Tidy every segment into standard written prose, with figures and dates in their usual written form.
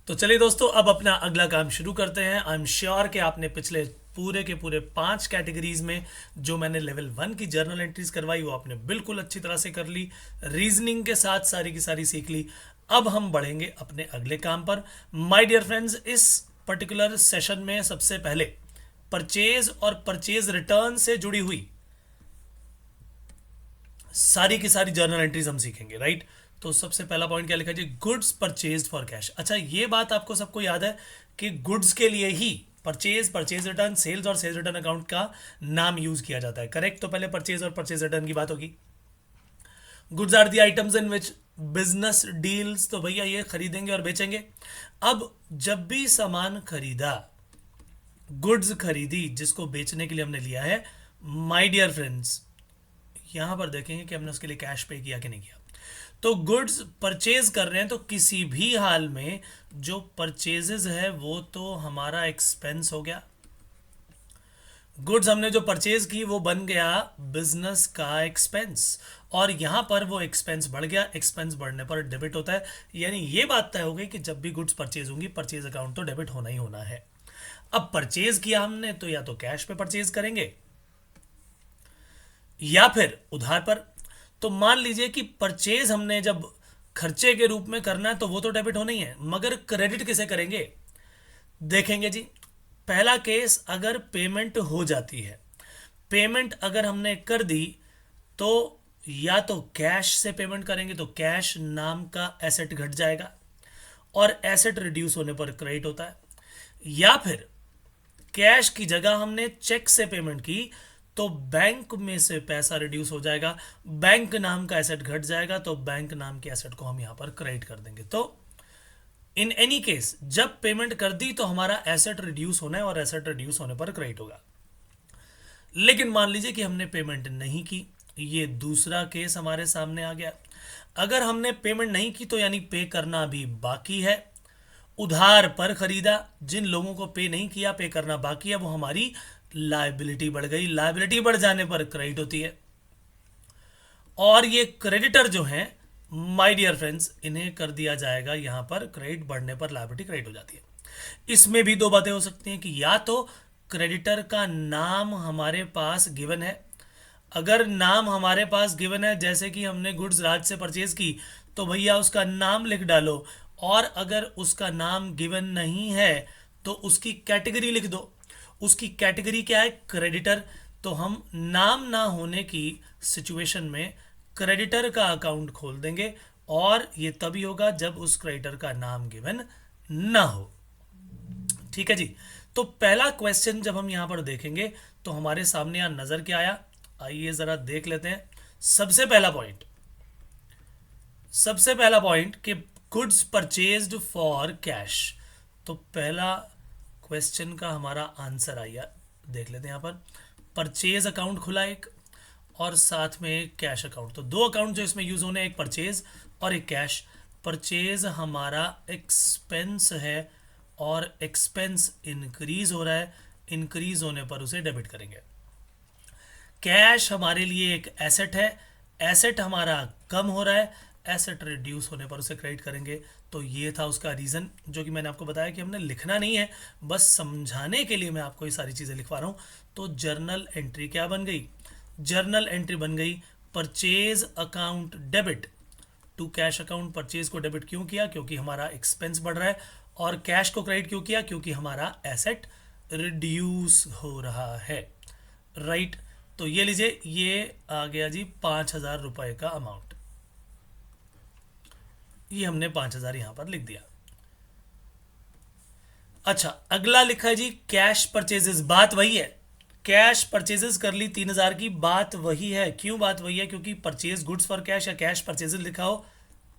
तो चलिए दोस्तों, अब अपना अगला काम शुरू करते हैं। आई एम श्योर कि आपने पिछले पूरे के पूरे 5 कैटेगरीज में जो मैंने लेवल 1 की जर्नल एंट्रीज करवाई वो आपने बिल्कुल अच्छी तरह से कर ली, रीजनिंग के साथ सारी की सारी सीख ली। अब हम बढ़ेंगे अपने अगले काम पर। माय डियर फ्रेंड्स, इस पर्टिकुलर सेशन में सबसे पहले परचेज और परचेज रिटर्न से जुड़ी हुई सारी की सारी जर्नल एंट्रीज हम सीखेंगे, राइट। तो सबसे पहला पॉइंट क्या लिखा है जी? Goods purchase for cash. अच्छा, ये बात आपको सबको याद है कि गुड्स के लिए ही परचेज, परचेज रिटर्न, सेल्स और सेल्स रिटर्न अकाउंट का नाम यूज किया जाता है, करेक्ट। तो पहले परचेज और परचेज रिटर्न की बात होगी। Goods are the items in which business deals, तो भैया ये खरीदेंगे और बेचेंगे। अब जब भी सामान खरीदा, गुड्स खरीदी जिसको बेचने के लिए हमने लिया है, माय डियर फ्रेंड्स, यहां पर देखेंगे कि हमने उसके लिए कैश पे किया कि नहीं किया। तो गुड्स परचेज कर रहे हैं तो किसी भी हाल में जो परचेजेस है वो तो हमारा एक्सपेंस हो गया। गुड्स हमने जो परचेज की वो बन गया बिजनेस का एक्सपेंस, और यहां पर वो एक्सपेंस बढ़ गया। एक्सपेंस बढ़ने पर डेबिट होता है, यानी ये बात तय हो गई कि जब भी गुड्स परचेज होंगी परचेज अकाउंट तो डेबिट होना ही होना है। अब परचेज किया हमने तो या तो कैश पे परचेज करेंगे या फिर उधार पर। तो मान लीजिए कि परचेज हमने जब खर्चे के रूप में करना है तो वो तो डेबिट होना ही है, मगर क्रेडिट किसे करेंगे देखेंगे जी। पहला केस, अगर पेमेंट हो जाती है, पेमेंट अगर हमने कर दी तो या तो कैश से पेमेंट करेंगे तो कैश नाम का एसेट घट जाएगा और एसेट रिड्यूस होने पर क्रेडिट होता है, या फिर कैश की जगह हमने चेक से पेमेंट की तो बैंक में से पैसा रिड्यूस हो जाएगा, बैंक नाम का एसेट घट जाएगा, तो बैंक नाम के एसेट को हम यहां पर क्रेडिट कर देंगे। तो इन एनी केस जब पेमेंट कर दी तो हमारा एसेट रिड्यूस होना है और एसेट रिड्यूस होने पर क्रेडिट होगा। लेकिन मान लीजिए कि हमने पेमेंट नहीं की, ये दूसरा केस हमारे सामने आ गया। अगर हमने पेमेंट नहीं की तो यानी पे करना भी बाकी है। उधार पर खरीदा, जिन लोगों को पे नहीं किया, पे करना बाकी है, वो हमारी लायबिलिटी बढ़ गई। लायबिलिटी बढ़ जाने पर क्रेडिट होती है। और ये क्रेडिटर जो हैं, माय डियर फ्रेंड्स, इन्हें कर दिया जाएगा यहां पर क्रेडिट बढ़ने पर लायबिलिटी क्रेडिट हो जाती है। इसमें भी दो बातें हो सकती हैं कि या तो क्रेडिटर का नाम हमारे पास गिवन है। अगर नाम हमारे पास गिवन है, जैसे कि हमने गुड्स राज से परचेज की, तो भैया उसका नाम लिख डालो। और अगर उसका नाम गिवन नहीं है तो उसकी कैटेगरी लिख दो। उसकी कैटेगरी क्या है? क्रेडिटर। तो हम नाम ना होने की सिचुएशन में क्रेडिटर का अकाउंट खोल देंगे, और ये तभी होगा जब उस क्रेडिटर का नाम गिवन ना हो। ठीक है जी। तो पहला क्वेश्चन जब हम यहां पर देखेंगे तो हमारे सामने यहां नजर क्या आया, आइए जरा देख लेते हैं। सबसे पहला पॉइंट, सबसे पहला पॉइंट कि गुड्स परचेज्ड फॉर कैश। तो पहला क्वेश्चन का हमारा आंसर आया, देख लेते हैं यहां पर। परचेज अकाउंट खुला एक, और साथ में एक कैश अकाउंट। तो दो अकाउंट जो इसमें यूज होने, एक परचेज और एक कैश। परचेज हमारा एक्सपेंस है और एक्सपेंस इंक्रीज हो रहा है, इंक्रीज होने पर उसे डेबिट करेंगे। कैश हमारे लिए एक एसेट है, एसेट हमारा कम हो रहा है, एसेट रिड्यूस होने पर उसे क्रेडिट करेंगे। तो ये था उसका रीज़न, जो कि मैंने आपको बताया कि हमने लिखना नहीं है, बस समझाने के लिए मैं आपको ये सारी चीज़ें लिखवा रहा हूँ। तो जर्नल एंट्री क्या बन गई? जर्नल एंट्री बन गई purchase account debit to cash account. Purchase को डेबिट क्यों किया? क्योंकि हमारा एक्सपेंस बढ़ रहा है। और कैश को क्रेडिट क्यों किया? क्योंकि हमारा एसेट रिड्यूस हो रहा है, राइट। तो ये लीजिए, ये आ गया जी 5,000 रुपए का अमाउंट। ये हमने 5,000 यहां पर लिख दिया। अच्छा, अगला लिखा है जी कैश परचेजेस। बात वही है, कैश परचेजेस कर ली 3,000 की, बात वही है। क्यों बात वही है? क्योंकि परचेज गुड्स फॉर कैश या कैश परचेजेस लिखा हो,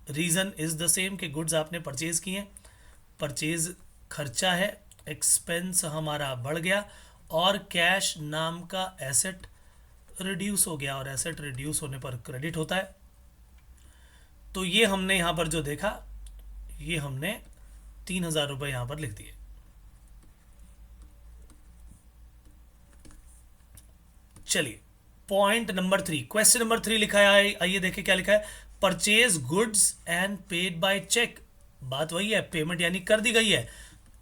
रीजन इज द सेम कि गुड्स आपने परचेज किए, परचेज खर्चा है, एक्सपेंस हमारा बढ़ गया, और कैश नाम का एसेट रिड्यूस हो गया, और एसेट रिड्यूस होने पर क्रेडिट होता है। तो ये हमने यहां पर जो देखा, ये हमने 3,000 रुपए यहां पर लिख दिए। चलिए, पॉइंट नंबर 3, क्वेश्चन नंबर 3 लिखा है, आइए देखें क्या लिखा है। Purchase goods and paid by cheque बात वही है, पेमेंट यानी कर दी गई है,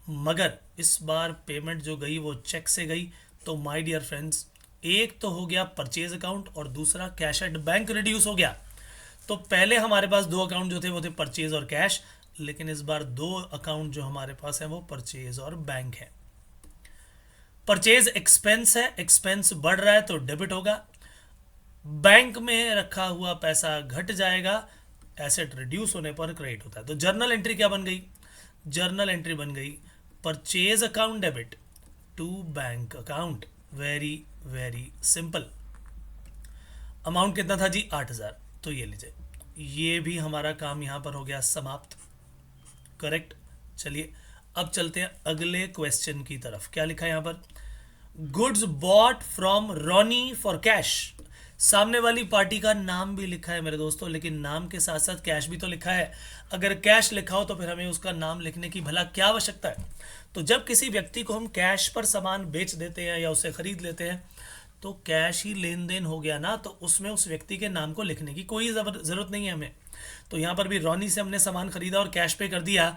मगर इस बार पेमेंट जो गई वो चेक से गई। तो माय डियर फ्रेंड्स, एक तो हो गया परचेज अकाउंट और दूसरा कैश एट बैंक रिड्यूस हो गया। तो पहले हमारे पास दो अकाउंट जो थे वो थे परचेज और कैश, लेकिन इस बार दो अकाउंट जो हमारे पास है वो परचेज और बैंक है। परचेज एक्सपेंस है, एक्सपेंस बढ़ रहा है तो डेबिट होगा। बैंक में रखा हुआ पैसा घट जाएगा, एसेट रिड्यूस होने पर क्रेडिट होता है। तो जर्नल एंट्री क्या बन गई? जर्नल एंट्री बन गई purchase account debit to bank account. Very very simple. Amount कितना था जी? 8,000। तो ये लीजिए, ये भी हमारा काम यहां पर हो गया समाप्त। करेक्ट। चलिए अब चलते हैं अगले क्वेश्चन की तरफ। क्या लिखा है यहां पर? Goods bought from Ronnie for cash. सामने वाली पार्टी का नाम भी लिखा है मेरे दोस्तों, लेकिन नाम के साथ साथ कैश भी तो लिखा है। अगर कैश लिखा हो तो फिर हमें उसका नाम लिखने की भला क्या आवश्यकता है? तो जब किसी व्यक्ति को हम कैश पर सामान बेच देते हैं या उसे खरीद लेते हैं तो कैश ही लेन देन हो गया ना, तो उसमें उस व्यक्ति के नाम को लिखने की कोई जरूरत नहीं है हमें। तो यहाँ पर भी रॉनी से हमने सामान खरीदा और कैश पे कर दिया,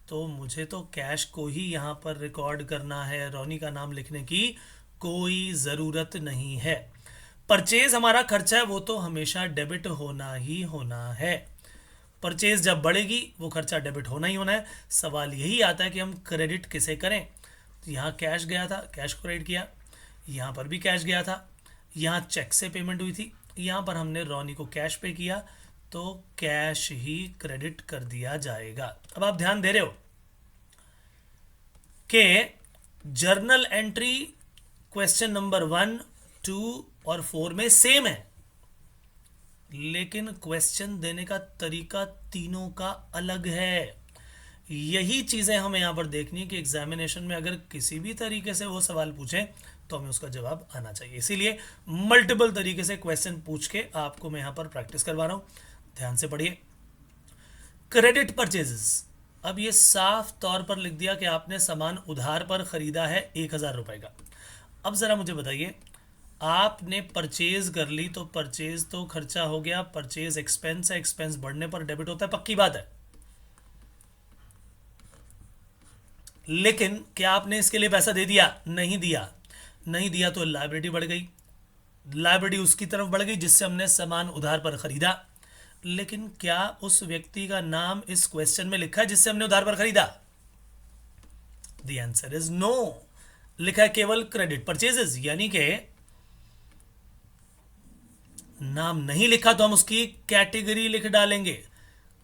तो मुझे तो कैश को ही यहाँ पर रिकॉर्ड करना है, रॉनी का नाम लिखने की कोई ज़रूरत नहीं है। परचेज हमारा खर्चा है, वो तो हमेशा डेबिट होना ही होना है। परचेज जब बढ़ेगी वो खर्चा डेबिट होना ही होना है। सवाल यही आता है कि हम क्रेडिट किसे करें। तो यहाँ कैश गया था, कैश को क्रेडिट किया। यहाँ पर भी कैश गया था, यहाँ चेक से पेमेंट हुई थी, यहाँ पर हमने रॉनी को कैश पे किया, तो कैश ही क्रेडिट कर दिया जाएगा। अब आप ध्यान दे रहे हो कि जर्नल एंट्री क्वेश्चन नंबर 1, 2 और 4 में सेम है, लेकिन क्वेश्चन देने का तरीका तीनों का अलग है। यही चीजें हमें यहां पर देखनी है कि एग्जामिनेशन में अगर किसी भी तरीके से वो सवाल पूछे तो हमें उसका जवाब आना चाहिए। इसीलिए मल्टीपल तरीके से क्वेश्चन पूछ के आपको मैं यहां पर प्रैक्टिस करवा रहा हूं। ध्यान से पढ़िए। Credit purchases. अब ये साफ तौर पर लिख दिया कि आपने सामान उधार पर खरीदा है 1,000 रुपए का। अब जरा मुझे बताइए, आपने परचेज कर ली तो परचेज तो खर्चा हो गया, परचेज एक्सपेंस है, एक्सपेंस बढ़ने पर डेबिट होता है, पक्की बात है। लेकिन क्या आपने इसके लिए पैसा दे दिया? नहीं दिया। नहीं दिया तो लायबिलिटी बढ़ गई, लायबिलिटी उसकी तरफ बढ़ गई जिससे हमने सामान उधार पर खरीदा। लेकिन क्या उस व्यक्ति का नाम इस क्वेश्चन में लिखा है जिससे हमने उधार पर खरीदा? The answer is no. लिखा है केवल क्रेडिट परचेजेस, यानी कि नाम नहीं लिखा तो हम उसकी कैटेगरी लिख डालेंगे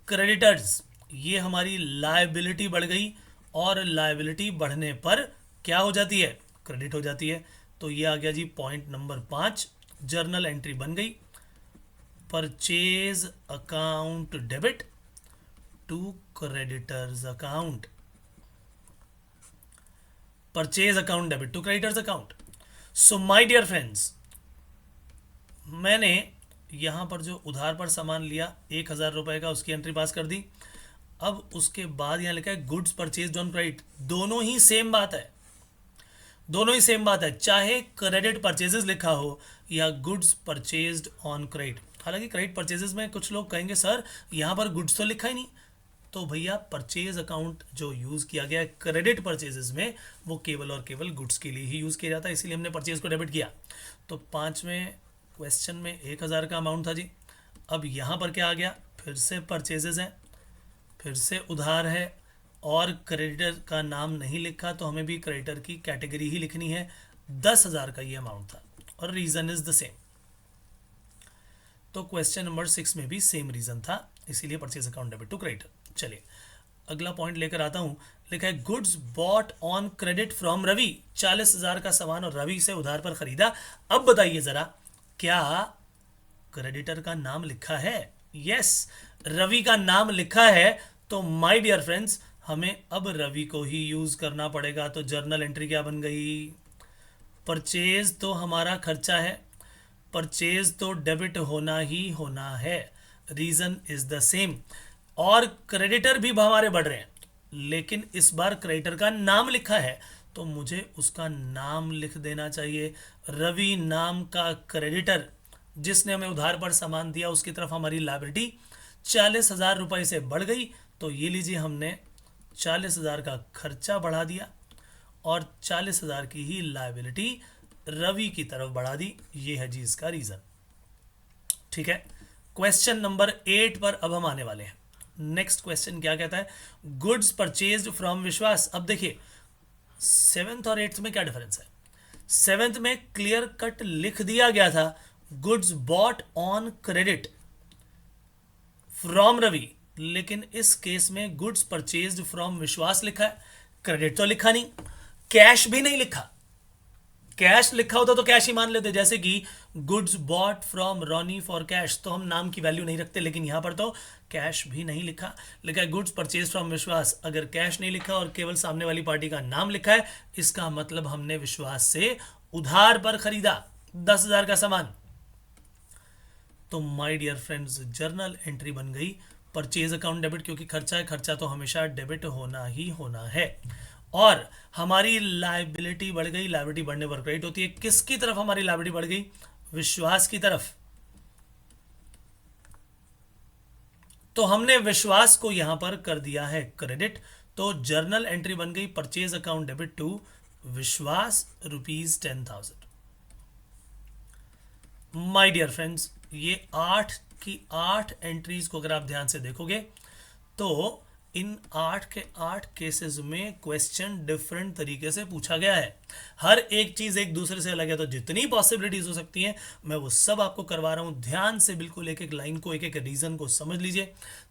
क्रेडिटर्स। ये हमारी लायबिलिटी बढ़ गई, और लायबिलिटी बढ़ने पर क्या हो जाती है? क्रेडिट हो जाती है। तो ये आ गया जी पॉइंट नंबर 5। जर्नल एंट्री बन गई purchase account debit to creditors account. Purchase account debit to creditors account. So my dear friends, मैंने यहां पर जो उधार पर सामान लिया 1,000 रुपए का, उसकी एंट्री पास कर दी। अब उसके बाद यहां लिखा है गुड्स परचेज ऑन क्रेडिट। दोनों ही सेम बात है, दोनों ही सेम बात है, चाहे क्रेडिट परचेजेस लिखा हो या गुड्स परचेज्ड ऑन क्रेडिट। हालांकि क्रेडिट परचेजेस में कुछ लोग कहेंगे सर यहां पर गुड्स तो लिखा ही नहीं। तो भैया परचेज अकाउंट जो यूज किया गया है क्रेडिट परचेजेस में, वो केवल और केवल गुड्स के लिए ही यूज किया जाता है, इसीलिए हमने परचेज को डेबिट किया। तो 5वें क्वेश्चन में 1,000 का अमाउंट था जी। अब यहाँ पर क्या आ गया? फिर से परचेजेस हैं, फिर से उधार है, और क्रेडिटर का नाम नहीं लिखा, तो हमें भी क्रेडिटर की कैटेगरी ही लिखनी है। 10,000 का ये अमाउंट था और रीजन इज द सेम। तो क्वेश्चन नंबर 6 में भी सेम रीजन था, इसीलिए purchase account debit to creditor. चलिए अगला पॉइंट लेकर आता हूं। लिखा है goods bought on credit from Ravi. 40,000 का सामान और रवि से उधार पर खरीदा। अब बताइए जरा, क्या क्रेडिटर का नाम लिखा है? यस, रवि का नाम लिखा है। तो माय डियर फ्रेंड्स, हमें अब रवि को ही यूज करना पड़ेगा। तो जर्नल एंट्री क्या बन गई? परचेज तो हमारा खर्चा है, परचेज तो डेबिट होना ही होना है, रीजन इज द सेम। और क्रेडिटर भी हमारे बढ़ रहे हैं, लेकिन इस बार क्रेडिटर का नाम लिखा है, तो मुझे उसका नाम लिख देना चाहिए। रवि नाम का क्रेडिटर जिसने हमें उधार पर सामान दिया, उसकी तरफ हमारी लायबिलिटी 40,000 रुपए से बढ़ गई, तो तो ये लीजिए हमने 40,000 का खर्चा बढ़ा दिया और 40,000 की ही लायबिलिटी रवि की तरफ बढ़ा दी। ये है जी इसका रीजन। ठीक है, क्वेश्चन नंबर 8 पर अब हम आने वाले हैं। नेक्स्ट क्वेश्चन क्या कहता है, गुड्स परचेज्ड फ्रॉम विश्वास। अब देखिए 7th और 8th में क्या डिफरेंस है। 7th में क्लियर कट लिख दिया गया था goods bought on credit from Ravi, लेकिन इस केस में गुड्स परचेज्ड फ्रॉम विश्वास लिखा है, क्रेडिट तो लिखा नहीं, कैश भी नहीं लिखा। कैश लिखा होता तो कैश ही मान लेते, जैसे कि goods bought from Ronnie for cash, तो हम नाम की वैल्यू नहीं रखते, लेकिन यहां पर तो कैश भी नहीं लिखा। लिखा है गुड्स परचेज फ्रॉम विश्वास, अगर कैश नहीं लिखा और केवल सामने वाली पार्टी का नाम लिखा है, इसका मतलब हमने विश्वास से उधार पर खरीदा 10,000 का सामान। तो my dear friends, journal entry बन गई परचेज अकाउंट डेबिट, क्योंकि खर्चा है, खर्चा तो हमेशा डेबिट होना ही होना है। और हमारी लायबिलिटी बढ़ गई, लायबिलिटी बढ़ने पर क्रेडिट होती है। किसकी तरफ हमारी लायबिलिटी बढ़ गई, विश्वास की तरफ। तो हमने विश्वास को यहां पर कर दिया है क्रेडिट, तो जर्नल एंट्री बन गई परचेज अकाउंट डेबिट टू विश्वास ₹10,000। माय डियर फ्रेंड्स, ये 8 की 8 एंट्रीज को अगर आप ध्यान से देखोगे तो इन 8 के 8 केसेस में क्वेश्चन डिफरेंट तरीके से पूछा गया है। हर एक चीज एक दूसरे से अलग है, तो जितनी पॉसिबिलिटीज हो सकती हैं मैं वो सब आपको करवा रहा हूं। ध्यान से बिल्कुल एक एक लाइन को, एक एक रीजन को समझ लीजिए,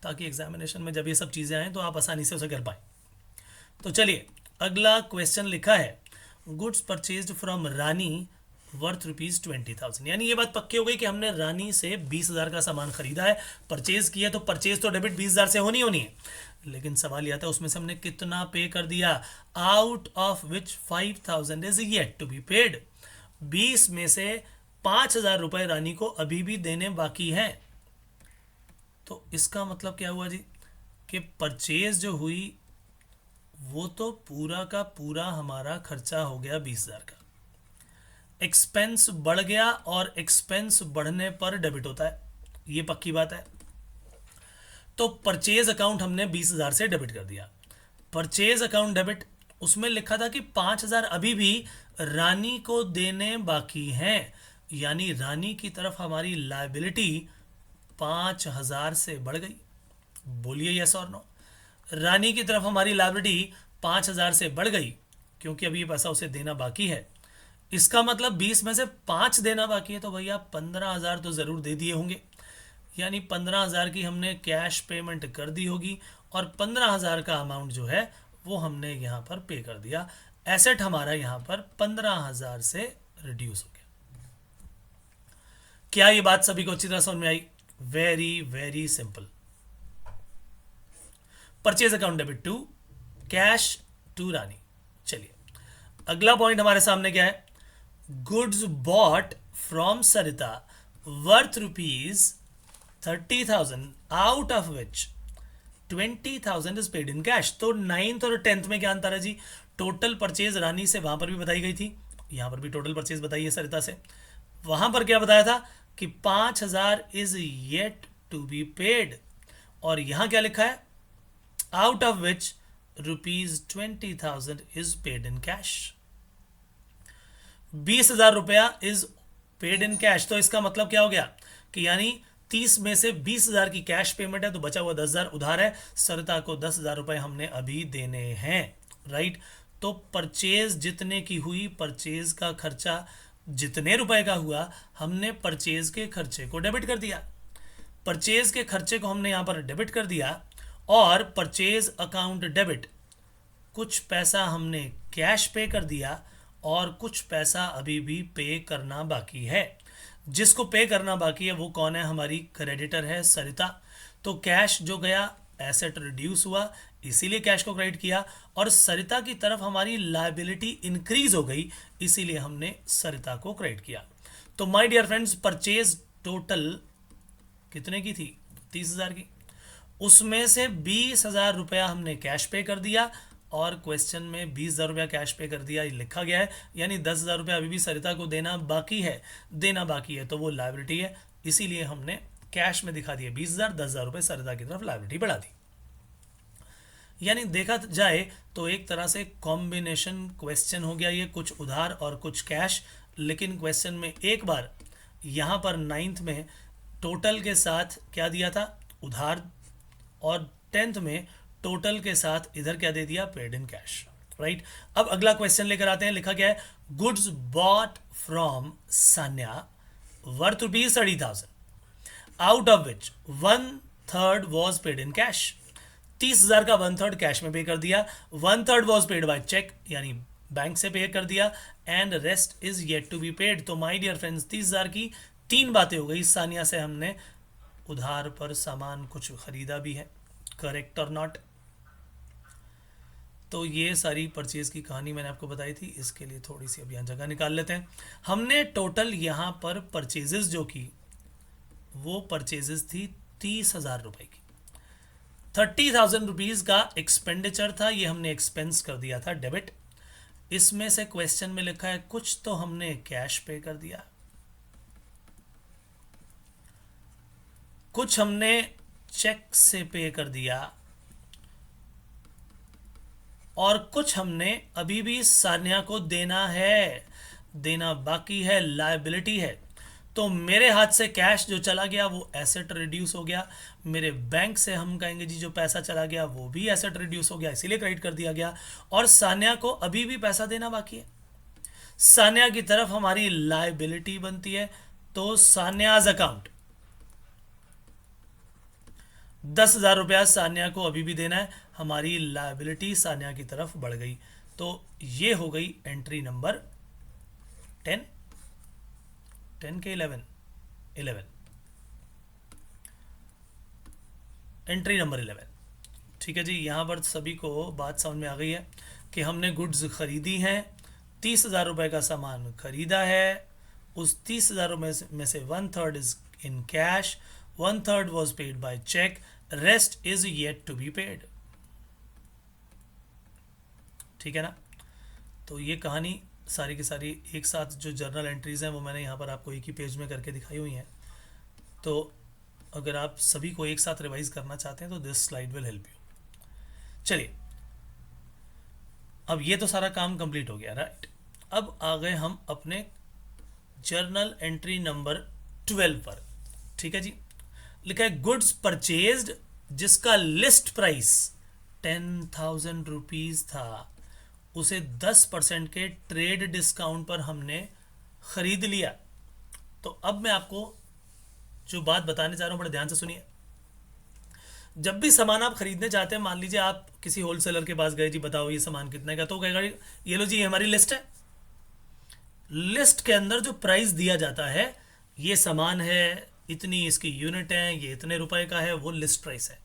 ताकि एग्जामिनेशन में जब ये सब चीजें आए तो आप आसानी से उसे कर पाए। तो चलिए, अगला क्वेश्चन लिखा है goods purchased from Rani worth ₹20,000। यानी ये बात पक्की हो गई कि हमने रानी से 20,000 का सामान खरीदा है, परचेज किया, तो परचेज तो डेबिट 20,000 से होनी होनी है। लेकिन सवाल यह था उसमें से हमने कितना पे कर दिया, out of which 5,000 is yet to be paid. 20 में से 5,000 रुपए रानी को अभी भी देने बाकी हैं। तो इसका मतलब क्या हुआ जी, कि परचेज जो हुई वो तो पूरा का पूरा हमारा खर्चा हो गया 20,000 का। एक्सपेंस बढ़ गया, और एक्सपेंस बढ़ने पर डेबिट होता है, ये पक्की बात है। तो परचेज अकाउंट हमने 20,000 से डेबिट कर दिया। परचेज अकाउंट डेबिट, उसमें लिखा था कि 5,000 अभी भी रानी को देने बाकी हैं, यानी रानी की तरफ हमारी लायबिलिटी 5,000 से बढ़ गई। बोलिए यस और नो। रानी की तरफ हमारी लायबिलिटी 5,000 से बढ़ गई, क्योंकि अभी ये पैसा उसे देना बाकी है। इसका मतलब 20 में से 5 देना बाकी है, तो भैया 15,000 तो जरूर दे दिए होंगे, यानी 15,000 की हमने कैश पेमेंट कर दी होगी, और 15,000 का अमाउंट जो है वो हमने यहां पर पे कर दिया। एसेट हमारा यहां पर 15,000 से रिड्यूस हो गया। क्या ये बात सभी को अच्छी तरह समझ में आई? Very very simple. Purchase account debit to cash to Rani. चलिए, अगला पॉइंट हमारे सामने क्या है, goods bought from Sarita worth ₹30,000 out of which 20,000 is paid in cash. तो 9th और 10th में क्या अंतर है जी, टोटल परचेज रानी से वहां पर भी बताई गई थी, यहां पर भी टोटल परचेज बताई है सरिता से। वहां पर क्या बताया था कि 5,000 is yet to be paid, और यहां क्या लिखा है, out of which ₹20,000 is paid in cash. 20,000 रुपया इज पेड इन कैश, तो इसका मतलब क्या हो गया कि यानी 30 में से 20,000 की कैश पेमेंट है, तो बचा हुआ 10,000 उधार है। सरिता को 10,000 रुपए हमने अभी देने हैं, राइट। तो परचेज जितने की हुई, परचेज का खर्चा जितने रुपए का हुआ, हमने परचेज के खर्चे को डेबिट कर दिया। परचेज के खर्चे को हमने यहां पर डेबिट कर दिया, और परचेज अकाउंट डेबिट, कुछ पैसा हमने कैश पे कर दिया और कुछ पैसा अभी भी पे करना बाकी है। जिसको पे करना बाकी है वो कौन है, हमारी क्रेडिटर है सरिता। तो कैश जो गया, एसेट रिड्यूस हुआ, इसीलिए कैश को क्रेडिट किया, और सरिता की तरफ हमारी लायबिलिटी इंक्रीज हो गई, इसीलिए हमने सरिता को क्रेडिट किया। तो my dear friends, purchase total कितने की थी, 30,000 की। उसमें से 20,000 रुपया हमने कैश पे कर दिया, और क्वेश्चन में 20,000 रुपया कैश पे कर दिया लिखा गया है, यानी 10,000 रुपया अभी भी सरिता को देना बाकी है। देना बाकी है तो वो लायबिलिटी है, इसीलिए हमने कैश में दिखा दिया 20,000, 10,000 रुपये सरिता की तरफ लायबिलिटी बढ़ा दी। यानी देखा जाए तो एक तरह से कॉम्बिनेशन क्वेश्चन हो गया ये, कुछ उधार और कुछ कैश। लेकिन क्वेश्चन में एक बार यहाँ पर नाइन्थ में टोटल के साथ क्या दिया था, उधार, और टेंथ में टोटल के साथ इधर क्या दे दिया, पेड इन कैश। राइट, अब अगला क्वेश्चन लेकर आते हैं। लिखा गया है goods bought from Sanya worth ₹30,000 out of which 1/3 was paid in cash. 30,000 का 1/3 कैश में पे कर दिया, 1/3 वॉज पेड बाय चेक यानी बैंक से पे कर दिया, and rest is yet to be paid. तो माय डियर फ्रेंड्स 30,000 की तीन बातें हो गई। सानिया से हमने उधार पर सामान कुछ खरीदा भी है, करेक्ट और नॉट। तो ये सारी परचेज की कहानी मैंने आपको बताई थी। इसके लिए थोड़ी सी अब यहाँ जगह निकाल लेते हैं। हमने टोटल यहाँ पर परचेजेस जो की वो परचेजेस थी 30,000 रुपए की। 30,000 रुपीज का एक्सपेंडिचर था, ये हमने एक्सपेंस कर दिया था डेबिट। इसमें से क्वेश्चन में लिखा है कुछ तो हमने कैश पे कर दिया, कुछ हमने चेक से पे कर दिया, और कुछ हमने अभी भी सान्या को देना है, देना बाकी है, लायबिलिटी है। तो मेरे हाथ से कैश जो चला गया वो एसेट रिड्यूस हो गया, मेरे बैंक से हम कहेंगे जी जो पैसा चला गया वो भी एसेट रिड्यूस हो गया, इसीलिए क्रेडिट कर दिया गया। और सान्या को अभी भी पैसा देना बाकी है, सान्या की तरफ हमारी लायबिलिटी बनती है। तो सान्याज अकाउंट 10,000 रुपया सान्या को अभी भी देना है, हमारी लायबिलिटी सान्या की तरफ बढ़ गई। तो ये हो गई एंट्री नंबर 10 के 11 एंट्री नंबर 11। ठीक है जी, यहाँ पर सभी को बात समझ में आ गई है कि हमने गुड्स खरीदी हैं, 30,000 रुपये का सामान खरीदा है, उस 30,000 रुपये में से 1/3 is in cash, 1/3 was paid by cheque, rest is yet to be paid. ठीक है ना। तो ये कहानी सारी की सारी एक साथ जो जर्नल एंट्रीज हैं वो मैंने यहाँ पर आपको एक ही पेज में करके दिखाई हुई हैं। तो अगर आप सभी को एक साथ रिवाइज करना चाहते हैं तो this slide will help you. चलिए, अब ये तो सारा काम कंप्लीट हो गया, राइट। अब आ गए हम अपने जर्नल एंट्री नंबर 12 पर। ठीक है जी, लिखा है गुड्स परचेज्ड जिसका लिस्ट प्राइस 10,000 रुपीज था, उसे 10% के ट्रेड डिस्काउंट पर हमने खरीद लिया। तो अब मैं आपको जो बात बताने चाह रहा हूं बड़े ध्यान से सुनिए। जब भी सामान आप खरीदने जाते हैं, मान लीजिए आप किसी होलसेलर के पास गए, जी बताओ ये सामान कितने का, तो कहेगा ये लो जी ये हमारी लिस्ट है। लिस्ट के अंदर जो प्राइस दिया जाता है, ये सामान है, इतनी इसकी यूनिट है, ये इतने रुपए का है, वो लिस्ट प्राइस है।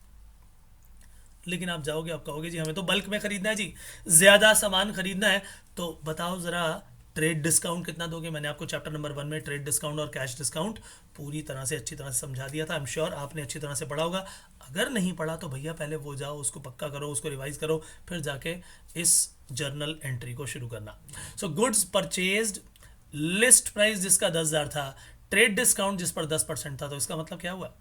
लेकिन आप जाओगे, आप कहोगे जी हमें तो बल्क में खरीदना है जी, ज्यादा सामान खरीदना है, तो बताओ जरा ट्रेड डिस्काउंट कितना दोगे। मैंने आपको चैप्टर नंबर 1 में ट्रेड डिस्काउंट और कैश डिस्काउंट पूरी तरह से अच्छी तरह से समझा दिया था। आई एम श्योर आपने अच्छी तरह से पढ़ा होगा। अगर नहीं पढ़ा तो भैया पहले वो जाओ, उसको पक्का करो, उसको रिवाइज करो, फिर जाके इस जर्नल एंट्री को शुरू करना। So goods purchased, list price जिसका 10,000 था, ट्रेड डिस्काउंट जिस पर 10% था। तो इसका मतलब क्या हुआ,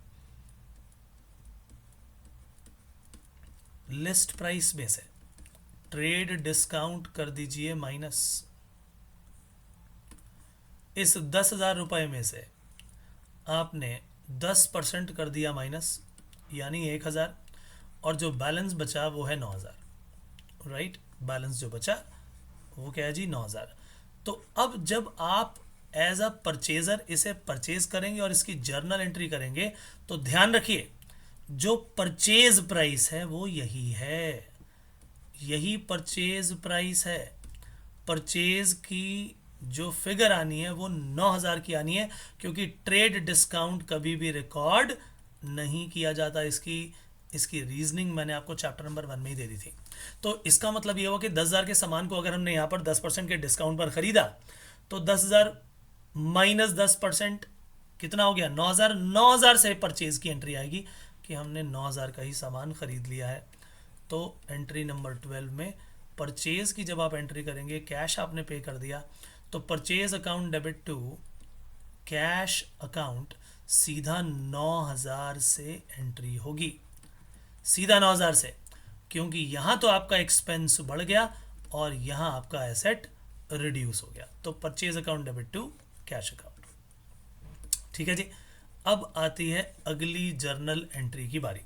लिस्ट प्राइस में से ट्रेड डिस्काउंट कर दीजिए माइनस, इस 10,000 रुपए में से आपने 10% कर दिया माइनस, यानी 1,000, और जो बैलेंस बचा वो है 9,000। राइट, बैलेंस जो बचा वो क्या है जी, 9,000। तो अब जब आप एज अ परचेजर इसे परचेज करेंगे और इसकी जर्नल एंट्री करेंगे, तो ध्यान रखिए जो परचेज प्राइस है वो यही है, यही परचेज प्राइस है। परचेज की जो फिगर आनी है वो 9,000 की आनी है, क्योंकि ट्रेड डिस्काउंट कभी भी रिकॉर्ड नहीं किया जाता। इसकी रीजनिंग मैंने आपको चैप्टर नंबर 1 में ही दे दी थी। तो इसका मतलब ये हुआ कि 10,000 के सामान को अगर हमने यहाँ पर 10% के डिस्काउंट पर खरीदा, तो 10,000 माइनस 10% कितना हो गया, 9,000। 9,000 से परचेज की एंट्री आएगी कि हमने 9,000 का ही सामान खरीद लिया है। तो एंट्री नंबर 12 में परचेज की जब आप एंट्री करेंगे, कैश आपने पे कर दिया, तो purchase account debit to cash account सीधा 9,000 से एंट्री होगी, सीधा 9,000 से। क्योंकि यहां तो आपका एक्सपेंस बढ़ गया और यहां आपका एसेट रिड्यूस हो गया। तो purchase account debit to cash account. ठीक है जी। अब आती है अगली जर्नल एंट्री की बारी।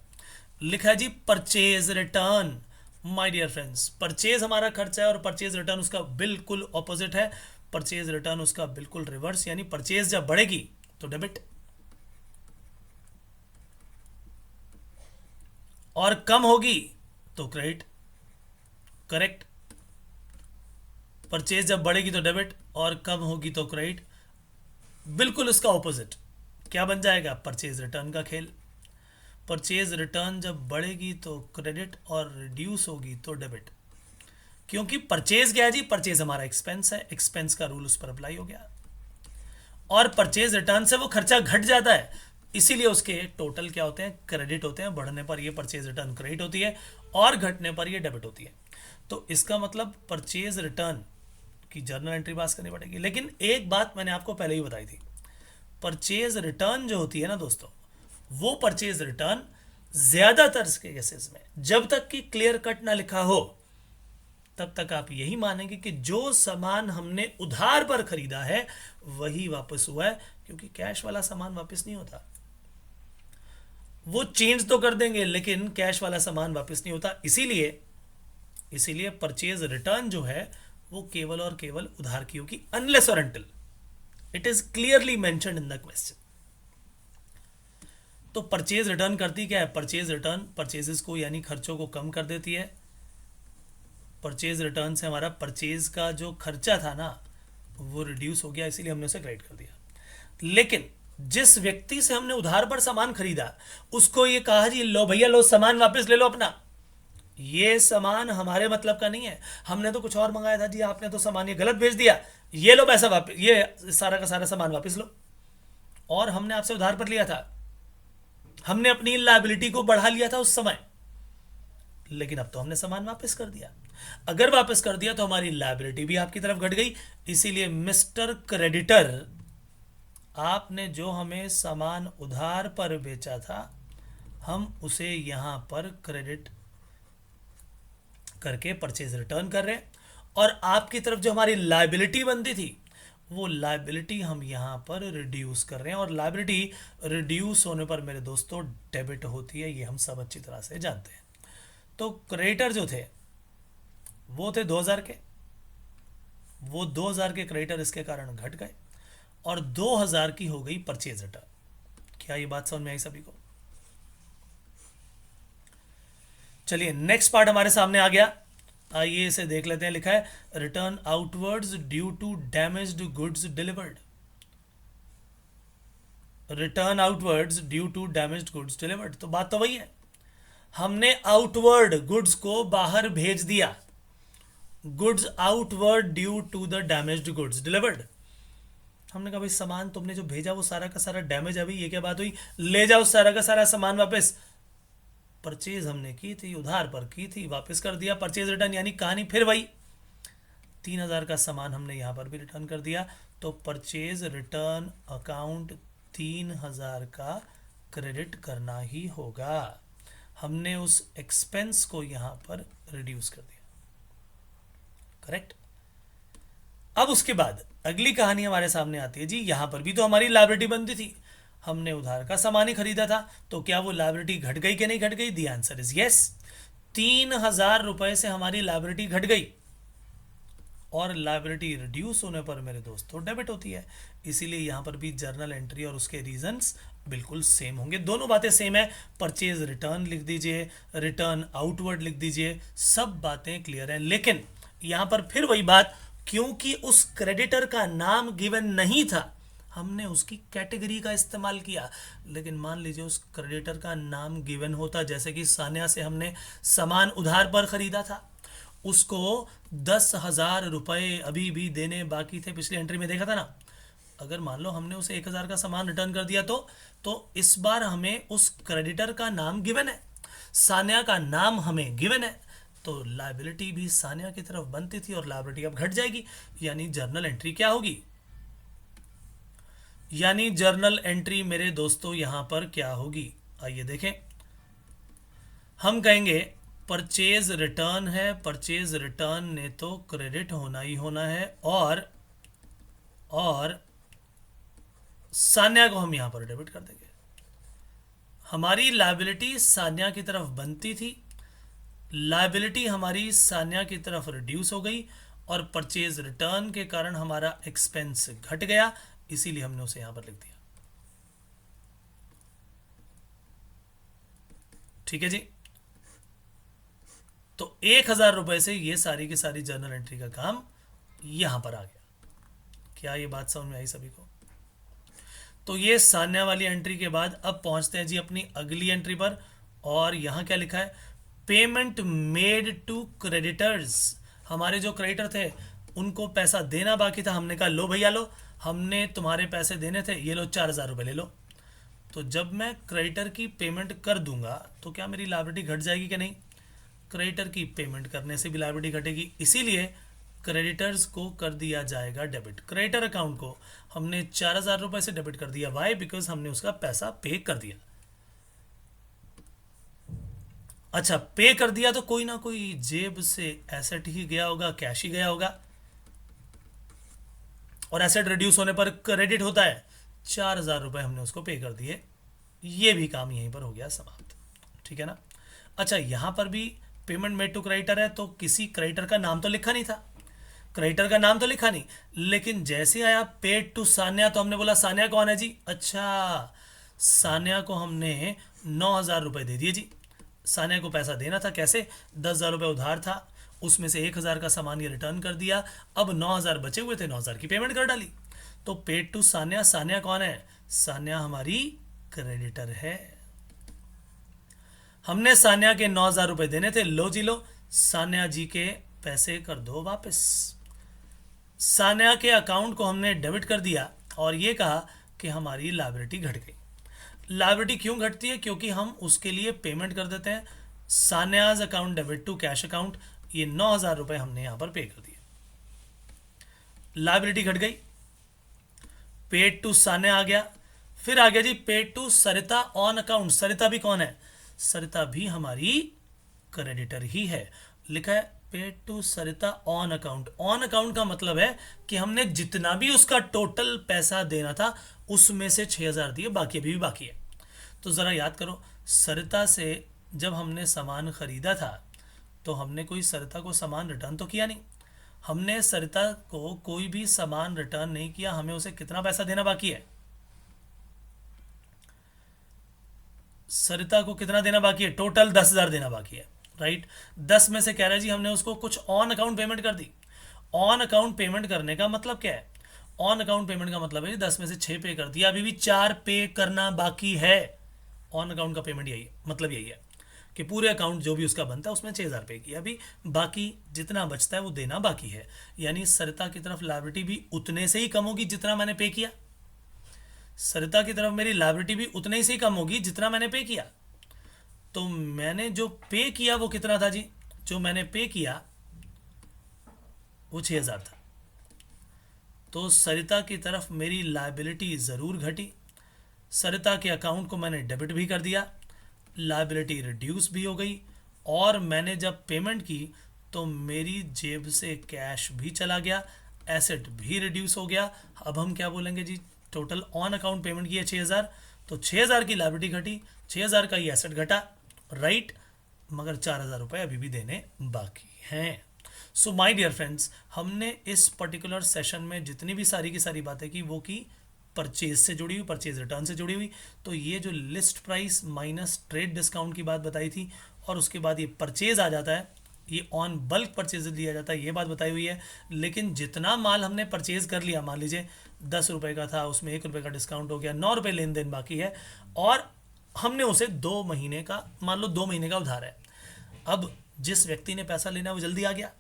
लिखा है जी purchase return. My dear friends, purchase हमारा खर्चा है और परचेज रिटर्न उसका बिल्कुल ऑपोजिट है। परचेज रिटर्न उसका बिल्कुल रिवर्स, यानी परचेज जब बढ़ेगी तो डेबिट और कम होगी तो क्रेडिट। करेक्ट। परचेज जब बढ़ेगी तो डेबिट और कम होगी तो क्रेडिट। बिल्कुल उसका ऑपोजिट क्या बन जाएगा? परचेज रिटर्न का खेल। परचेज रिटर्न जब बढ़ेगी तो क्रेडिट और रिड्यूस होगी तो डेबिट। क्योंकि परचेज क्या है जी? परचेज हमारा एक्सपेंस है, एक्सपेंस का रूल उस पर अप्लाई हो गया और परचेज रिटर्न से वो खर्चा घट जाता है, इसीलिए उसके टोटल क्या होते हैं? क्रेडिट होते हैं। बढ़ने पर ये परचेज रिटर्न क्रेडिट होती है और घटने पर ये डेबिट होती है। तो इसका मतलब परचेज रिटर्न की जर्नल एंट्री पास करनी पड़ेगी। लेकिन एक बात मैंने आपको पहले ही बताई थी, परचेज रिटर्न जो होती है ना दोस्तों, वो परचेज रिटर्न ज्यादातर के केसेस में जब तक कि क्लियर कट ना लिखा हो तब तक आप यही मानेंगे कि जो सामान हमने उधार पर खरीदा है वही वापस हुआ है, क्योंकि कैश वाला सामान वापस नहीं होता। वो चेंज तो कर देंगे लेकिन कैश वाला सामान वापस नहीं होता। इसीलिए इसीलिए परचेज रिटर्न जो है वो केवल और केवल उधार की होगी, अनलेस और until it is clearly mentioned in the question. तो परचेज रिटर्न करती क्या है? परचेज रिटर्न परचेजेस को यानी खर्चों को कम कर देती है। परचेज रिटर्न से हमारा परचेज का जो खर्चा था ना वो रिड्यूस हो गया, इसीलिए हमने उसे क्रेडिट कर दिया। लेकिन जिस व्यक्ति से हमने उधार पर सामान खरीदा उसको ये कहा जी लो भैया लो सामान वापस ले लो अपना, ये सामान हमारे मतलब का नहीं है, हमने तो कुछ और मंगाया था जी, आपने तो सामान ये गलत भेज दिया, ये लो पैसा वापस, ये सारा का सारा सामान वापस लो। और हमने आपसे उधार पर लिया था, हमने अपनी लायबिलिटी को बढ़ा लिया था उस समय, लेकिन अब तो हमने सामान वापस कर दिया। अगर वापस कर दिया तो हमारी लायबिलिटी भी आपकी तरफ घट गई। इसीलिए मिस्टर क्रेडिटर, आपने जो हमें सामान उधार पर बेचा था हम उसे यहां पर क्रेडिट करके परचेज रिटर्न कर रहे हैं, और आपकी तरफ जो हमारी लायबिलिटी बनती थी वो लायबिलिटी हम यहां पर रिड्यूस कर रहे हैं। और लायबिलिटी रिड्यूस होने पर मेरे दोस्तों डेबिट होती है, ये हम सब अच्छी तरह से जानते हैं। तो क्रेडिटर जो थे वो थे 2000 के, वो 2000 के क्रेडिटर इसके कारण घट गए और 2000 की हो गई परचेज रिटर्न। क्या ये बात समझ में आई सभी को? चलिए नेक्स्ट पार्ट हमारे सामने आ गया, आइए इसे देख लेते हैं। लिखा है return outwards due to damaged goods delivered. Return outwards due to damaged goods delivered, तो बात तो वही है, हमने आउटवर्ड गुड्स को बाहर भेज दिया, goods outward due to the damaged goods delivered. हमने कहा भाई सामान तुमने जो भेजा वो सारा का सारा डैमेज है, भाई ये क्या बात हुई, ले जाओ सारा का सारा सामान वापस। परचेज हमने की थी, उधार पर की थी, वापस कर दिया, परचेज रिटर्न, यानी कहानी फिर वही। 3000 का सामान हमने यहां पर भी रिटर्न कर दिया, तो परचेज रिटर्न अकाउंट 3000 का क्रेडिट करना ही होगा। हमने उस एक्सपेंस को यहां पर रिड्यूस कर दिया। करेक्ट। अब उसके बाद अगली कहानी हमारे सामने आती है जी, यहां पर भी तो हमारी लायबिलिटी बनती थी, हमने उधार का सामान ही खरीदा था, तो क्या वो लायबिलिटी घट गई कि नहीं घट गई? The answer is yes. 3000 रुपए से हमारी लायबिलिटी घट गई और लायबिलिटी रिड्यूस होने पर मेरे दोस्तों डेबिट होती है। इसीलिए यहां पर भी जर्नल एंट्री और उसके रीजंस बिल्कुल सेम होंगे, दोनों बातें सेम है। परचेज रिटर्न लिख दीजिए, रिटर्न आउटवर्ड लिख दीजिए, सब बातें क्लियर हैं। लेकिन यहां पर फिर वही बात, क्योंकि उस क्रेडिटर का नाम गिवन नहीं था हमने उसकी कैटेगरी का इस्तेमाल किया। लेकिन मान लीजिए उस क्रेडिटर का नाम गिवन होता, जैसे कि सान्या से हमने सामान उधार पर खरीदा था, उसको 10,000 रुपए अभी भी देने बाकी थे, पिछली एंट्री में देखा था ना। अगर मान लो हमने उसे 1000 का सामान रिटर्न कर दिया तो इस बार हमें उस क्रेडिटर का नाम गिवन है, सान्या का नाम हमें गिवन है, तो लायबिलिटी भी सान्या की तरफ बनती थी और लायबिलिटी अब घट जाएगी। यानी जर्नल एंट्री क्या होगी? यानी जर्नल एंट्री मेरे दोस्तों यहां पर क्या होगी? आइए देखें। हम कहेंगे परचेज रिटर्न है, परचेज रिटर्न ने तो क्रेडिट होना ही होना है, और सान्या को हम यहां पर डेबिट कर देंगे। हमारी लायबिलिटी सान्या की तरफ बनती थी, लायबिलिटी हमारी सान्या की तरफ रिड्यूस हो गई, और परचेज रिटर्न के कारण हमारा एक्सपेंस घट गया, इसीलिए हमने उसे यहां पर लिख दिया। ठीक है जी। तो 1,000 रुपए से ये सारी की सारी जर्नल एंट्री का काम यहां पर आ गया। क्या ये बात समझ में आई सभी को? तो ये सान्या वाली एंट्री के बाद अब पहुंचते हैं जी अपनी अगली एंट्री पर, और यहां क्या लिखा है? Payment made to creditors. हमारे जो क्रेडिटर थे उनको पैसा देना बाकी था, हमने कहा लो भैया लो, हमने तुम्हारे पैसे देने थे, ये लो 4,000 रुपये ले लो। तो जब मैं क्रेडिटर की पेमेंट कर दूंगा तो क्या मेरी लायबिलिटी घट जाएगी कि नहीं? क्रेडिटर की पेमेंट करने से भी लायबिलिटी घटेगी, इसीलिए क्रेडिटर्स को कर दिया जाएगा डेबिट। क्रेडिटर अकाउंट को हमने 4,000 रुपये से डेबिट कर दिया। वाई? बिकॉज हमने उसका पैसा पे कर दिया। अच्छा, पे कर दिया तो कोई ना कोई जेब से एसेट ही गया होगा, कैश ही गया होगा, और एसेट रिड्यूस होने पर क्रेडिट होता है। 4,000 रुपये हमने उसको पे कर दिए, ये भी काम यहीं पर हो गया समाप्त। ठीक है ना? अच्छा, यहां पर भी पेमेंट मेड टू क्रेडिटर है, तो किसी क्रेडिटर का नाम तो लिखा नहीं था, क्रेडिटर का नाम तो लिखा नहीं, लेकिन जैसे आया पेड टू सान्या तो हमने बोला सान्या कौन है जी? अच्छा, सान्या को हमने 9,000 रुपये दे दिए जी। सान्या को पैसा देना था, कैसे? 10,000 रुपये उधार था, उसमें से 1,000 का सामान ये रिटर्न कर दिया, अब 9,000 बचे हुए थे, 9,000 की पेमेंट कर डाली। तो पेड टू सान्या, सान्या कौन है? सान्या हमारी क्रेडिटर है। हमने सान्या के 9,000 रुपये देने थे, लो जी लो, सान्या जी के पैसे कर दो वापस। सान्या के अकाउंट को हमने डेबिट कर दिया और ये कहा कि हमारी लायबिलिटी घट गई। लायबिलिटी क्यों घटती है? क्योंकि हम उसके लिए पेमेंट कर देते हैं। Sanya's account debit to cash account, ये 9,000 रुपये हमने यहां पर पे कर दिए, लायबिलिटी घट गई। पेड टू सान्या आ गया, फिर आ गया जी paid to Sarita on account. Sarita भी कौन है? सरिता भी हमारी क्रेडिटर ही है। लिखा है paid to Sarita on account. On account का मतलब है कि हमने जितना भी उसका टोटल पैसा देना था उसमें से 6,000 दिए, बाकी अभी भी बाकी है। तो ज़रा याद करो, सरिता से जब हमने सामान खरीदा था तो हमने कोई सरिता को सामान रिटर्न तो किया नहीं, हमने सरिता को कोई भी सामान रिटर्न नहीं किया, हमें उसे कितना पैसा देना बाकी है? सरिता को कितना देना बाकी है? टोटल 10,000 देना बाकी है, राइट। 10 में से कह रहा है जी हमने उसको कुछ ऑन अकाउंट पेमेंट कर दी। ऑन अकाउंट पेमेंट करने का मतलब क्या है? ऑन अकाउंट पेमेंट का मतलब है 10 में से 6 पे कर दिया, अभी भी 4 पे करना बाकी है। ऑन अकाउंट का पेमेंट यही मतलब यही है कि पूरे अकाउंट जो भी उसका बनता है उसमें 6,000 पे किया, अभी बाकी जितना बचता है वो देना बाकी है। यानी सरिता की तरफ लायबिलिटी भी उतने से ही कम होगी जितना मैंने पे किया। सरिता की तरफ मेरी लायबिलिटी भी उतने ही से ही कम होगी जितना मैंने पे किया। तो मैंने जो पे किया वो कितना था जी? जो मैंने पे किया वो 6,000 था। तो सरिता की तरफ मेरी लायबिलिटी ज़रूर घटी। सरिता के अकाउंट को मैंने डेबिट भी कर दिया, लायबिलिटी रिड्यूस भी हो गई, और मैंने जब पेमेंट की तो मेरी जेब से कैश भी चला गया, एसेट भी रिड्यूस हो गया। अब हम क्या बोलेंगे जी? टोटल ऑन अकाउंट पेमेंट की है 6,000, तो 6,000 की लायबिलिटी घटी, 6,000 का ही एसेट घटा, राइट। मगर 4,000 रुपये अभी भी देने बाकी हैं। सो माय डियर फ्रेंड्स, हमने इस पर्टिकुलर सेशन में जितनी भी सारी की सारी बातें की वो की परचेज से जुड़ी हुई, परचेज रिटर्न से जुड़ी हुई। तो ये जो list price minus trade discount की बात बताई थी, और उसके बाद ये परचेज आ जाता है, ये ऑन बल्क परचेज दिया जाता है, ये बात बताई हुई है। लेकिन जितना माल हमने परचेज कर लिया, मान लीजिए 10 रुपये का था, उसमें 1 रुपये का डिस्काउंट हो गया, 9 रुपये लेन देन बाकी है, और हमने उसे 2 महीने का, मान लो 2 महीने का उधार है। अब जिस व्यक्ति ने पैसा लेना है वो जल्दी आ गया,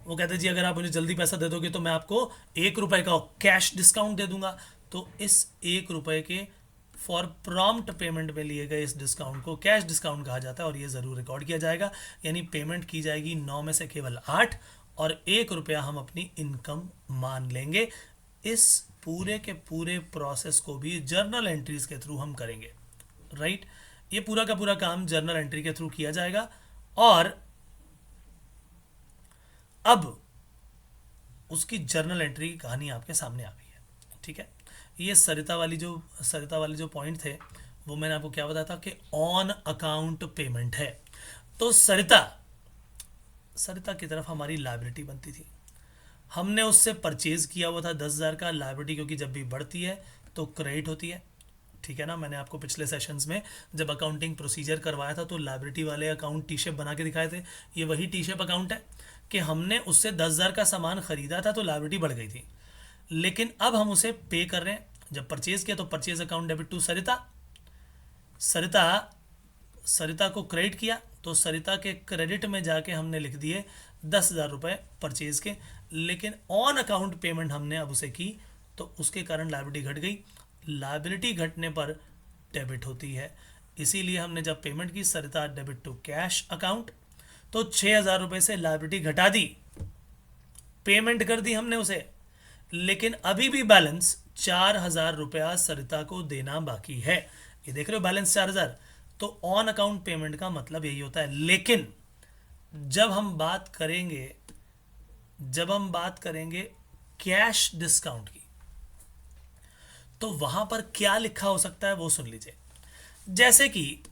वो कहते जी अगर आप मुझे जल्दी पैसा दे दोगे तो मैं आपको 1 रुपये का कैश डिस्काउंट दे दूंगा। तो इस 1 रुपये के फॉर प्रॉम्प्ट पेमेंट में लिए गए इस डिस्काउंट को कैश डिस्काउंट कहा जाता है, और ये ज़रूर रिकॉर्ड किया जाएगा। यानी पेमेंट की जाएगी 9 में से केवल 8, और 1 रुपया हम अपनी इनकम मान लेंगे। इस पूरे के पूरे प्रोसेस को भी जर्नल एंट्रीज के थ्रू हम करेंगे, राइट। ये पूरा का पूरा काम जर्नल एंट्री के थ्रू किया जाएगा। और अब उसकी जर्नल एंट्री की कहानी आपके सामने आ गई है। ठीक है, ये सरिता वाली जो पॉइंट थे वो मैंने आपको क्या बताया था कि ऑन अकाउंट पेमेंट है। तो सरिता सरिता की तरफ हमारी लायबिलिटी बनती थी। हमने उससे परचेज किया हुआ था 10,000 का। लायबिलिटी क्योंकि जब भी बढ़ती है तो क्रेडिट होती है। ठीक है ना, मैंने आपको पिछले सेशंस में जब अकाउंटिंग प्रोसीजर करवाया था तो लायबिलिटी वाले अकाउंट टी शेप बना के दिखाए थे। ये वही टी शेप अकाउंट है कि हमने उससे 10,000 का सामान खरीदा था तो लायबिलिटी बढ़ गई थी, लेकिन अब हम उसे पे कर रहे हैं। जब परचेज किया तो परचेज अकाउंट डेबिट टू सरिता। सरिता सरिता को क्रेडिट किया तो सरिता के क्रेडिट में जाके हमने लिख दिए 10,000 रुपये परचेज के, लेकिन ऑन अकाउंट पेमेंट हमने अब उसे की तो उसके कारण लायबिलिटी घट गई। लायबिलिटी घटने पर डेबिट होती है, इसीलिए हमने जब पेमेंट की सरिता डेबिट टू कैश अकाउंट, तो 6,000 रुपये से लायबिलिटी घटा दी, पेमेंट कर दी हमने उसे, लेकिन अभी भी बैलेंस 4,000 रुपया सरिता को देना बाकी है। ये देख रहे हो बैलेंस 4,000। तो ऑन अकाउंट पेमेंट का मतलब यही होता है। लेकिन जब हम बात करेंगे कैश डिस्काउंट की, तो वहां पर क्या लिखा हो सकता है वो सुन लीजिए। जैसे कि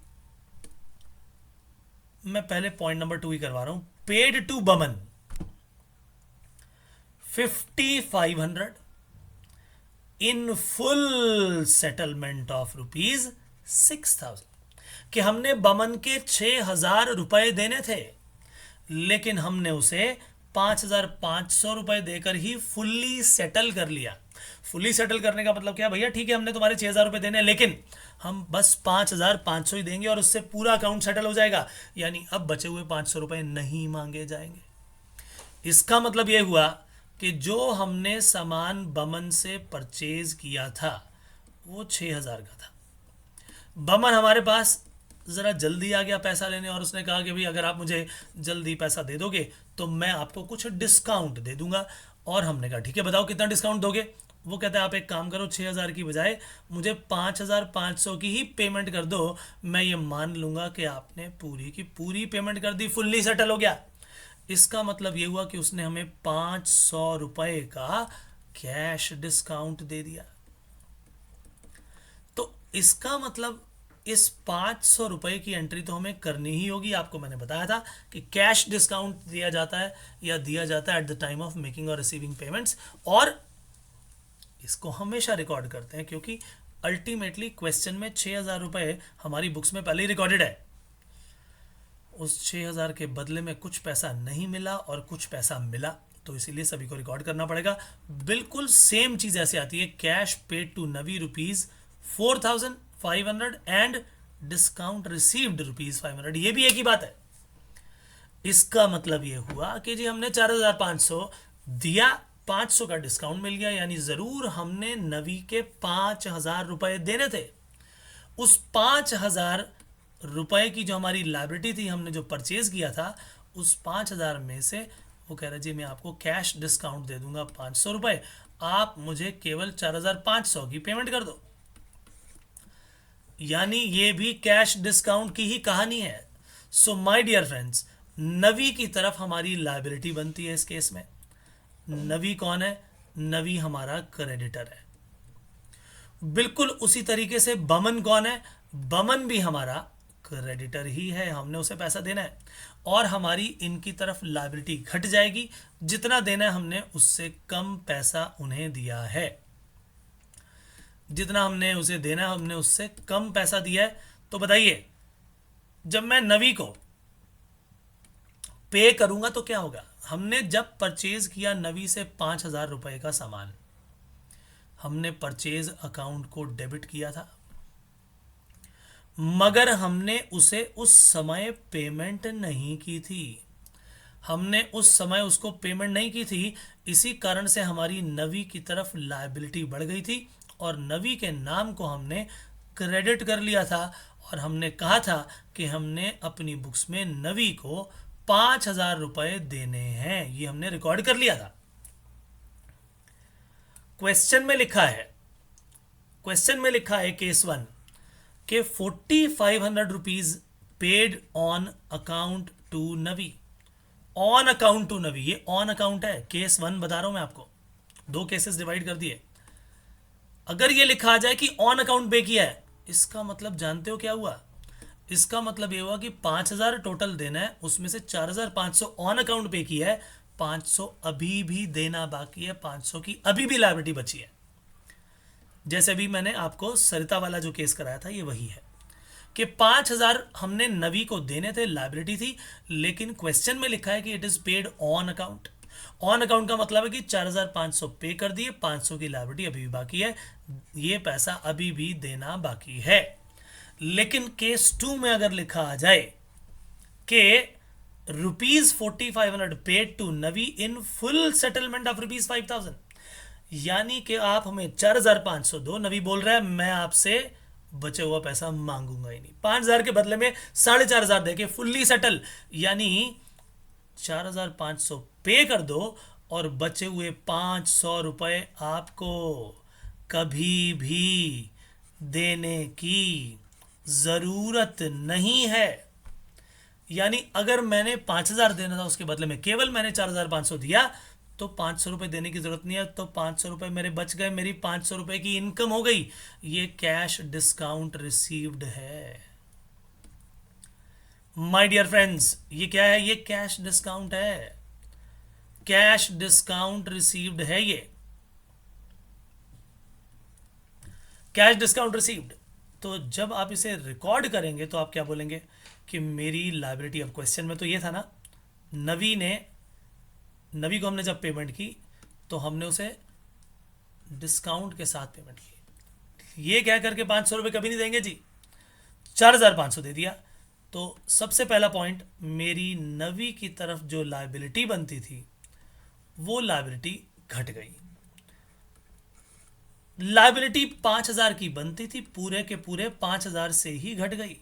मैं पहले पॉइंट नंबर 2 ही करवा रहा हूं। Paid to Boman 5,500 in full settlement of ₹6,000, कि हमने बमन के 6,000 रुपए देने थे, लेकिन हमने उसे 5,500 रुपए देकर ही फुल्ली सेटल कर लिया। फुल्ली सेटल करने का मतलब क्या भैया, ठीक है हमने तुम्हारे 6,000 रुपए देने, लेकिन हम बस 5,500 ही देंगे और उससे पूरा अकाउंट सेटल हो जाएगा। यानी अब बचे हुए 500 रुपए नहीं मांगे जाएंगे। इसका मतलब यह हुआ कि जो हमने सामान बमन से परचेज किया था वो 6,000 का था। बमन हमारे पास ज़रा जल्दी आ गया पैसा लेने और उसने कहा कि भाई अगर आप मुझे जल्दी पैसा दे दोगे तो मैं आपको कुछ डिस्काउंट दे दूंगा। और हमने कहा ठीक है बताओ कितना डिस्काउंट दोगे। वो कहता है आप एक काम करो, 6,000 की बजाय मुझे 5,500 की ही पेमेंट कर दो, मैं ये मान लूंगा कि आपने पूरी की पूरी पेमेंट कर दी, फुल्ली सेटल हो गया। इसका मतलब ये हुआ कि उसने हमें 500 रुपए का कैश डिस्काउंट दे दिया। तो इसका मतलब इस 500 रुपए की एंट्री तो हमें करनी ही होगी। आपको मैंने बताया था कि कैश डिस्काउंट दिया जाता है या दिया जाता है at the time of making और रिसीविंग पेमेंट्स, और इसको हमेशा रिकॉर्ड करते हैं क्योंकि अल्टीमेटली क्वेश्चन में 6,000 रुपए हमारी बुक्स में पहले ही रिकॉर्डेड है। उस 6,000 के बदले में कुछ पैसा नहीं मिला और कुछ पैसा मिला, तो इसीलिए सभी को रिकॉर्ड करना पड़ेगा। बिल्कुल सेम चीज ऐसे आती है, cash paid to Navi ₹4,500 and discount received ₹500, ये भी एक ही बात है। इसका मतलब ये हुआ कि जी हमने 4,500 दिया, 500 का डिस्काउंट मिल गया, यानी जरूर हमने नवी के 5,000 रुपए देने थे। उस 5,000 रुपए की जो हमारी लायबिलिटी थी, हमने जो परचेज किया था, उस 5,000 में से वो कह रहा जी मैं आपको कैश डिस्काउंट दे दूंगा 500 रुपए, आप मुझे केवल 4,500 की पेमेंट कर दो। यानी ये भी कैश डिस्काउंट की ही कहानी है। सो माय डियर फ्रेंड्स, नवी की तरफ हमारी लायबिलिटी बनती है इस केस में। नवी कौन है? नवी हमारा क्रेडिटर है। बिल्कुल उसी तरीके से बमन कौन है? बमन भी हमारा क्रेडिटर ही है, हमने उसे पैसा देना है और हमारी इनकी तरफ लायबिलिटी घट जाएगी। जितना देना है हमने उससे कम पैसा उन्हें दिया है, जितना हमने उसे देना है हमने उससे कम पैसा दिया है। तो बताइए जब मैं नवी को पे करूंगा तो क्या होगा? हमने जब परचेज किया नवी से 5,000 रुपए का सामान, हमने परचेज अकाउंट को डेबिट किया था, मगर हमने उसे उस समय पेमेंट नहीं की थी। हमने उस समय उसको पेमेंट नहीं की थी, इसी कारण से हमारी नवी की तरफ लायबिलिटी बढ़ गई थी और नवी के नाम को हमने क्रेडिट कर लिया था। और हमने कहा था कि हमने अपनी बुक्स में नवी को 5,000 रुपए देने हैं, ये हमने रिकॉर्ड कर लिया था। क्वेश्चन में लिखा है केस 1, कि 4500 rupees paid on account to Navi. On account to Navi, ये ऑन अकाउंट है, केस 1 बता रहा हूं मैं आपको, दो केसेस डिवाइड कर दिए। अगर ये लिखा आ जाए कि ऑन अकाउंट पे किया है, इसका मतलब जानते हो क्या हुआ? इसका मतलब ये हुआ कि 5,000 टोटल देना है, उसमें से 4,500 ऑन अकाउंट पे किया है, 500 अभी भी देना बाकी है, 500 की अभी भी लायबिलिटी बची है। जैसे भी मैंने आपको सरिता वाला जो केस कराया था, ये वही है कि 5,000 हमने नवी को देने थे, लायबिलिटी थी, लेकिन क्वेश्चन में लिखा है कि it is paid on account. On account का मतलब है कि 4,500 पे कर दिए, 500 की लायबिलिटी अभी भी बाकी है, ये पैसा अभी भी देना बाकी है। लेकिन केस 2 में अगर लिखा आ जाए कि ₹4500 paid to Navi in full settlement of ₹5,000, यानी कि आप हमें 4,500 दो, नवी बोल रहा है मैं आपसे बचे हुआ पैसा मांगूंगा ही नहीं, 5,000 के बदले में 4,500 देके फुल्ली सेटल, यानी 4,500 पे कर दो और बचे हुए 500 रुपए आपको कभी भी देने की जरूरत नहीं है। यानी अगर मैंने 5,000 देना था, उसके बदले में केवल मैंने 4,500 दिया, तो 500 रुपए देने की जरूरत नहीं है, तो 500 रुपए मेरे बच गए, मेरी 500 रुपए की इनकम हो गई। ये कैश डिस्काउंट रिसीव्ड है माय डियर फ्रेंड्स। ये क्या है? ये कैश डिस्काउंट है, कैश डिस्काउंट रिसीव्ड है, ये कैश डिस्काउंट रिसीव्ड। तो जब आप इसे रिकॉर्ड करेंगे तो आप क्या बोलेंगे कि मेरी लाइबिलिटी, अब क्वेश्चन में तो ये था ना, नवी को हमने जब पेमेंट की तो हमने उसे डिस्काउंट के साथ पेमेंट की, ये कह करके 500 रुपये कभी नहीं देंगे जी, 4,500 दे दिया। तो सबसे पहला पॉइंट, मेरी नवी की तरफ जो लाइबिलिटी बनती थी वो लाइबिलिटी घट गई। लाइबिलिटी 5,000 की बनती थी, पूरे के पूरे 5,000 से ही घट गई।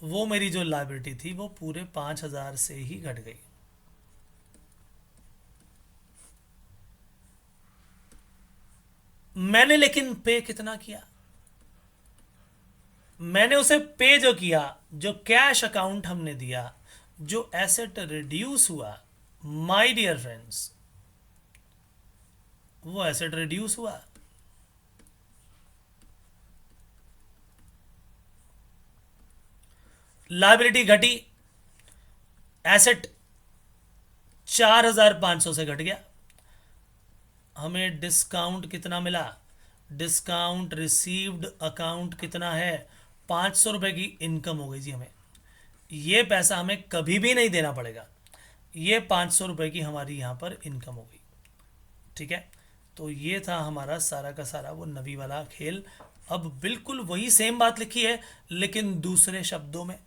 वो मेरी जो लाइबिलिटी थी वो पूरे 5,000 से ही घट गई। मैंने लेकिन पे कितना किया? मैंने उसे पे जो किया, जो कैश अकाउंट हमने दिया, जो एसेट रिड्यूस हुआ माय डियर फ्रेंड्स, वो एसेट रिड्यूस हुआ। लाइबिलिटी घटी, एसेट 4,500 से घट गया। हमें डिस्काउंट कितना मिला? डिस्काउंट रिसीव्ड अकाउंट कितना है? 500 रुपए की इनकम हो गई जी हमें। ये पैसा हमें कभी भी नहीं देना पड़ेगा, ये 500 रुपए की हमारी यहां पर इनकम हो गई। ठीक है, तो ये था हमारा सारा का सारा वो नवी वाला खेल। अब बिल्कुल वही सेम बात लिखी है, लेकिन दूसरे शब्दों में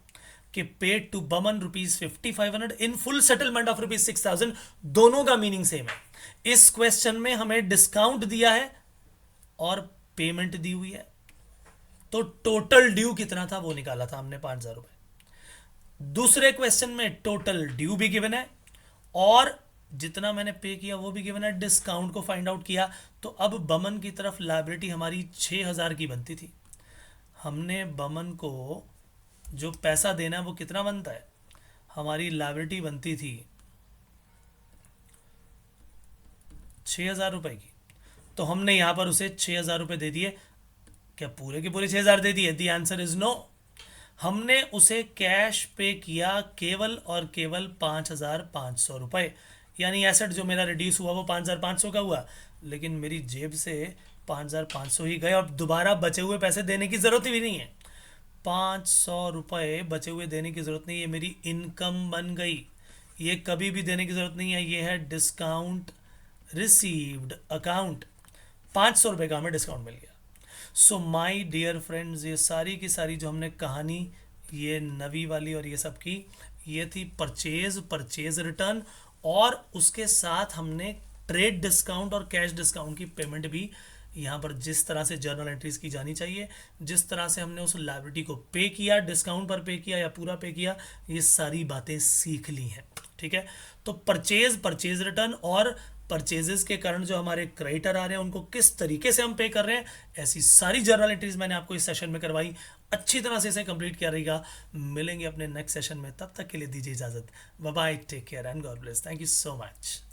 कि paid to Boman ₹5,500 in full settlement of ₹6,000, दोनों का मीनिंग सेम है। इस क्वेश्चन में हमें डिस्काउंट दिया है और पेमेंट दी हुई है, तो टोटल ड्यू कितना था वो निकाला था हमने, 5,000 रुपए। दूसरे क्वेश्चन में टोटल ड्यू भी गिवन है और जितना मैंने पे किया वो भी गिवन है, डिस्काउंट को फाइंड आउट किया। तो अब बमन की तरफ लाइबिलिटी हमारी 6,000 की बनती थी, हमने बमन को जो पैसा देना है वो कितना बनता है? हमारी लाइबिलिटी बनती थी 6,000 रुपए की, तो हमने यहां पर उसे 6,000 रुपए दे दिए। क्या पूरे के पूरे 6,000 दे दिए? The answer is no. हमने उसे कैश पे किया केवल और केवल 5,500 रुपए, यानी एसेट जो मेरा रिड्यूस हुआ वो 5,500 का हुआ, लेकिन मेरी जेब से 5,500 ही गए और दोबारा बचे हुए पैसे देने की जरूरत भी नहीं है। 500 रुपए बचे हुए देने की जरूरत नहीं है, मेरी इनकम बन गई, ये कभी भी देने की जरूरत नहीं है। ये है डिस्काउंट रिसीव्ड अकाउंट, 500 रुपए का हमें डिस्काउंट मिल गया। सो माय डियर फ्रेंड्स, ये सारी की सारी जो हमने कहानी, ये नवी वाली और ये सब की, ये थी परचेज रिटर्न, और उसके साथ हमने ट्रेड डिस्काउंट और कैश डिस्काउंट की पेमेंट भी यहाँ पर जिस तरह से जर्नल एंट्रीज की जानी चाहिए, जिस तरह से हमने उस लाइबिलिटी को पे किया, डिस्काउंट पर पे किया या पूरा पे किया, ये सारी बातें सीख ली हैं। ठीक है, तो परचेज रिटर्न और परचेजेस के कारण जो हमारे क्रेडिटर आ रहे हैं उनको किस तरीके से हम पे कर रहे हैं, ऐसी सारी जर्नल एंट्रीज मैंने आपको इस सेशन में करवाई। अच्छी तरह से इसे कंप्लीट किया रहेगा। मिलेंगे अपने नेक्स्ट सेशन में, तब तक के लिए दीजिए इजाज़त। Bye bye, take care and God bless. Thank you so much.